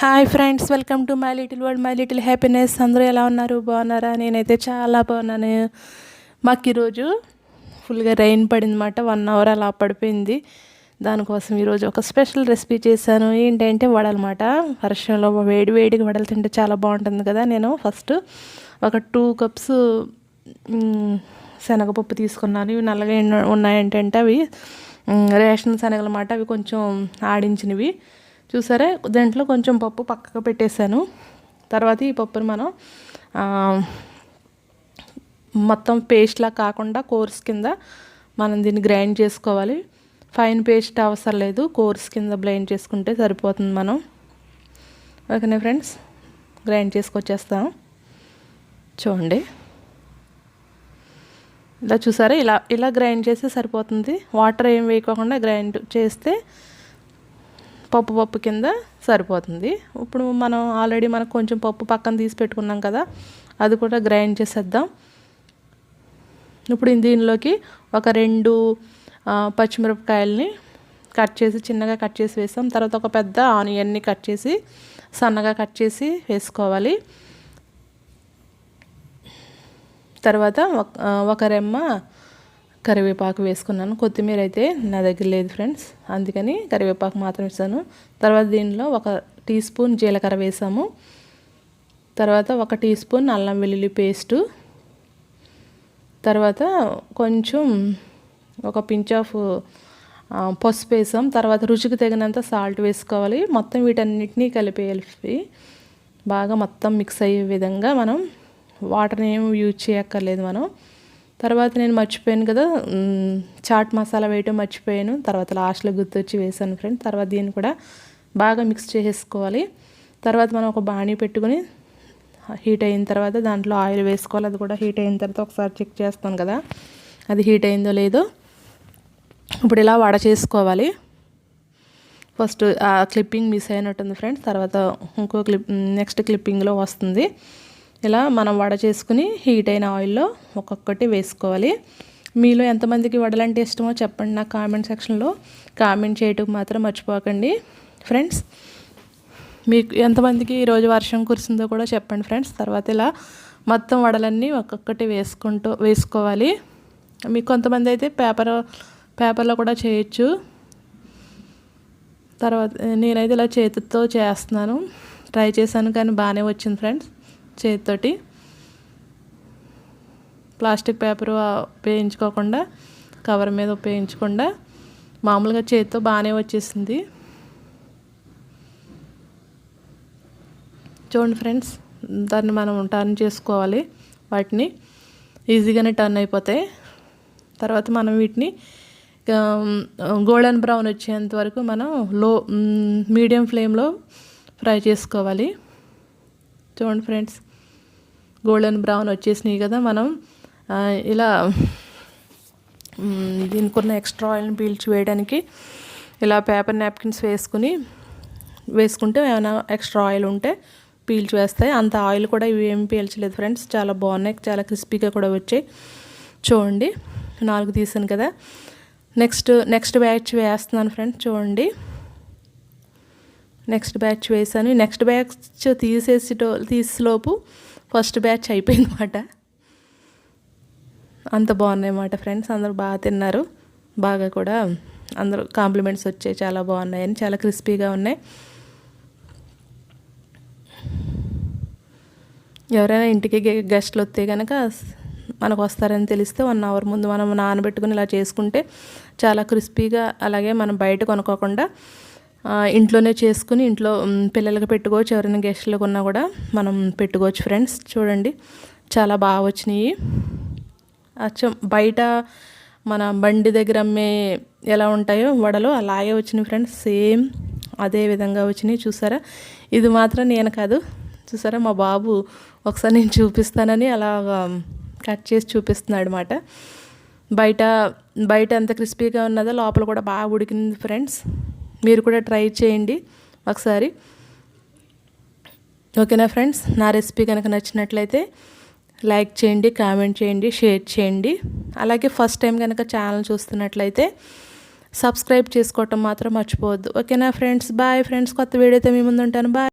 Hi friends, welcome to my little world, my little happiness. అందరూ ఎలా ఉన్నారు? బాగున్నారా? నేనైతే చాలా బాగున్నాను. మాకు ఈరోజు ఫుల్గా రెయిన్ పడిందన్నమాట. 1 అవర్ అలా పడిపోయింది. దానికోసం ఈరోజు ఒక స్పెషల్ రెసిపీ చేశాను. ఏంటంటే వడలన్నమాట. వర్షంలో వేడి వేడిగా వడలు తింటే చాలా బాగుంటుంది కదా. నేను ఫస్ట్ ఒక 2 కప్స్ శనగపప్పు తీసుకున్నాను. ఇవి నల్లగా ఉన్నాయంటే అవి రేషన్ శనగలు అన్నమాట. అవి కొంచెం ఆడించినవి చూసారా. దాంట్లో కొంచెం పప్పు పక్కకు పెట్టేశాను. తర్వాత ఈ పప్పుని మనం మొత్తం పేస్ట్లా కాకుండా కోర్స్ కింద మనం దీన్ని గ్రైండ్ చేసుకోవాలి. ఫైన్ పేస్ట్ అవసరం లేదు, కోర్స్ కింద బ్లెండ్ చేసుకుంటే సరిపోతుంది. మనం ఓకేనా ఫ్రెండ్స్, గ్రైండ్ చేసుకొచ్చేస్తాం. చూడండి, ఇలా చూసారా. ఇలా గ్రైండ్ చేస్తే సరిపోతుంది. వాటర్ ఏం వేయకోకుండా గ్రైండ్ చేస్తే పప్పు కింద సరిపోతుంది. ఇప్పుడు మనం ఆల్రెడీ మనకు కొంచెం పప్పు పక్కన తీసి పెట్టుకున్నాం కదా, అది కూడా గ్రైండ్ చేసేద్దాం. ఇప్పుడు దీనిలోకి ఒక 2 పచ్చిమిరపకాయలని చిన్నగా కట్ చేసి వేసాం. తర్వాత ఒక పెద్ద ఆనియన్ని సన్నగా కట్ చేసి వేసుకోవాలి. తర్వాత ఒక రెమ్మ కరివేపాకు వేసుకున్నాను. కొత్తిమీర అయితే నా దగ్గర లేదు ఫ్రెండ్స్, అందుకని కరివేపాకు మాత్రం వేసాను. తర్వాత దీనిలో 1 టీ స్పూన్ జీలకర్ర వేసాము. తర్వాత 1 టీ స్పూన్ అల్లం వెల్లుల్లి పేస్టు. తర్వాత కొంచెం ఒక పించ్ ఆఫ్ పసుపు వేసాం. తర్వాత రుచికి తగినంత సాల్ట్ వేసుకోవాలి. మొత్తం వీటన్నిటినీ కలిపేయాలి. బాగా మొత్తం మిక్స్ అయ్యే విధంగా మనం వాటర్ని ఏమి యూజ్ చేయక్కర్లేదు మనం. తర్వాత నేను మర్చిపోయాను కదా, చాట్ మసాలా వేయటం మర్చిపోయాను. తర్వాత లాస్ట్లో గుర్తొచ్చి వేసాను ఫ్రెండ్స్. తర్వాత దీన్ని కూడా బాగా మిక్స్ చేసేసుకోవాలి. తర్వాత మనం ఒక బాణీ పెట్టుకొని హీట్ అయిన తర్వాత దాంట్లో ఆయిల్ వేసుకోవాలి. అది కూడా హీట్ అయిన తర్వాత ఒకసారి చెక్ చేస్తాను కదా అది హీట్ అయిందో లేదో. ఇప్పుడు ఇలా వడ చేసుకోవాలి. ఫస్ట్ ఆ క్లిప్పింగ్ మిస్ అయినట్టుంది ఫ్రెండ్స్. తర్వాత ఇంకో నెక్స్ట్ క్లిప్పింగ్లో వస్తుంది. ఇలా మనం వడ చేసుకుని హీట్ అయిన ఆయిల్లో ఒక్కొక్కటి వేసుకోవాలి. మీలో ఎంతమందికి వడలంటే ఇష్టమో చెప్పండి నాకు కామెంట్ సెక్షన్లో. కామెంట్ చేయటం మాత్రం మర్చిపోకండి ఫ్రెండ్స్. మీకు ఎంతమందికి ఈరోజు వర్షం కురిసిందో కూడా చెప్పండి ఫ్రెండ్స్. తర్వాత ఇలా మొత్తం వడలన్నీ ఒక్కొక్కటి వేసుకోవాలి. మీకు కొంతమంది అయితే పేపర్లో కూడా చేయొచ్చు. తర్వాత నేనైతే ఇలా చేతితో చేస్తున్నాను. ట్రై చేశాను కానీ బాగానే వచ్చింది ఫ్రెండ్స్. చేతితోటి ప్లాస్టిక్ పేపర్ ఉపయోగించుకోకుండా, కవర్ మీద ఉపయోగించకుండా మామూలుగా చేతితో బాగానే వచ్చేసింది. చూడండి ఫ్రెండ్స్, దాన్ని మనం టర్న్ చేసుకోవాలి. వాటిని ఈజీగానే టర్న్ అయిపోతాయి. తర్వాత మనం వీటిని గోల్డెన్ బ్రౌన్ వచ్చేంత వరకు మనం మీడియం ఫ్లేమ్లో ఫ్రై చేసుకోవాలి. చూడండి ఫ్రెండ్స్, గోల్డెన్ బ్రౌన్ వచ్చేసినాయి కదా. మనం ఇలా దీనికి ఉన్న ఎక్స్ట్రా ఆయిల్ని పీల్చి వేయడానికి ఇలా పేపర్ నాప్కిన్స్ వేసుకుంటే ఏమైనా ఎక్స్ట్రా ఆయిల్ ఉంటే పీల్చి వేస్తాయి. అంత ఆయిల్ కూడా ఇవి ఏమి పీల్చలేదు ఫ్రెండ్స్. చాలా బాగున్నాయి, చాలా క్రిస్పీగా కూడా వచ్చాయి. చూడండి, 4 తీసాను కదా. నెక్స్ట్ బ్యాచ్ వేస్తున్నాను ఫ్రెండ్స్. చూడండి, నెక్స్ట్ బ్యాచ్ వేసాను. నెక్స్ట్ బ్యాచ్ తీసేలోపు ఫస్ట్ బ్యాచ్ అయిపోయింది అన్నమాట. అంత బాగున్నాయి అన్నమాట ఫ్రెండ్స్. అందరూ బాగా తిన్నారు. బాగా కూడా అందరూ కాంప్లిమెంట్స్ వచ్చాయి, చాలా బాగున్నాయని. చాలా క్రిస్పీగా ఉన్నాయి. ఎవరైనా ఇంటికి గెస్ట్లు వస్తే కనుక మనకు వస్తారని తెలిస్తే 1 అవర్ ముందు మనం నానబెట్టుకుని ఇలా చేసుకుంటే చాలా క్రిస్పీగా, అలాగే మనం బయట కొనుక్కోకుండా ఇంట్లోనే చేసుకుని ఇంట్లో పిల్లలకి పెట్టుకోవచ్చు. ఎవరైనా గెస్ట్లకు ఉన్నా కూడా మనం పెట్టుకోవచ్చు ఫ్రెండ్స్. చూడండి, చాలా బాగా వచ్చినాయి. అచ్చం బయట మన బండి దగ్గర అమ్మే ఎలా ఉంటాయో వడలు అలాగే వచ్చినాయి ఫ్రెండ్స్. సేమ్ అదే విధంగా వచ్చినాయి. చూసారా, ఇది మాత్రం నేను కాదు, చూసారా మా బాబు ఒకసారి నేను చూపిస్తానని అలా కట్ చేసి చూపిస్తున్నాడు అన్నమాట. బయట ఎంత క్రిస్పీగా ఉన్నదో లోపల కూడా బాగా ఉడికింది ఫ్రెండ్స్. మీరు కూడా ట్రై చేయండి ఒకసారి. ఓకేనా ఫ్రెండ్స్, నా రెసిపీ కనుక నచ్చినట్లయితే లైక్ చేయండి, కామెంట్ చేయండి, షేర్ చేయండి. అలాగే ఫస్ట్ టైం కనుక ఛానల్ చూస్తున్నట్లయితే సబ్స్క్రైబ్ చేసుకోవటం మాత్రం మర్చిపోవద్దు. ఓకేనా ఫ్రెండ్స్, బాయ్ ఫ్రెండ్స్. కొత్త వీడియోతో మీ ముందు ఉంటాను. బాయ్.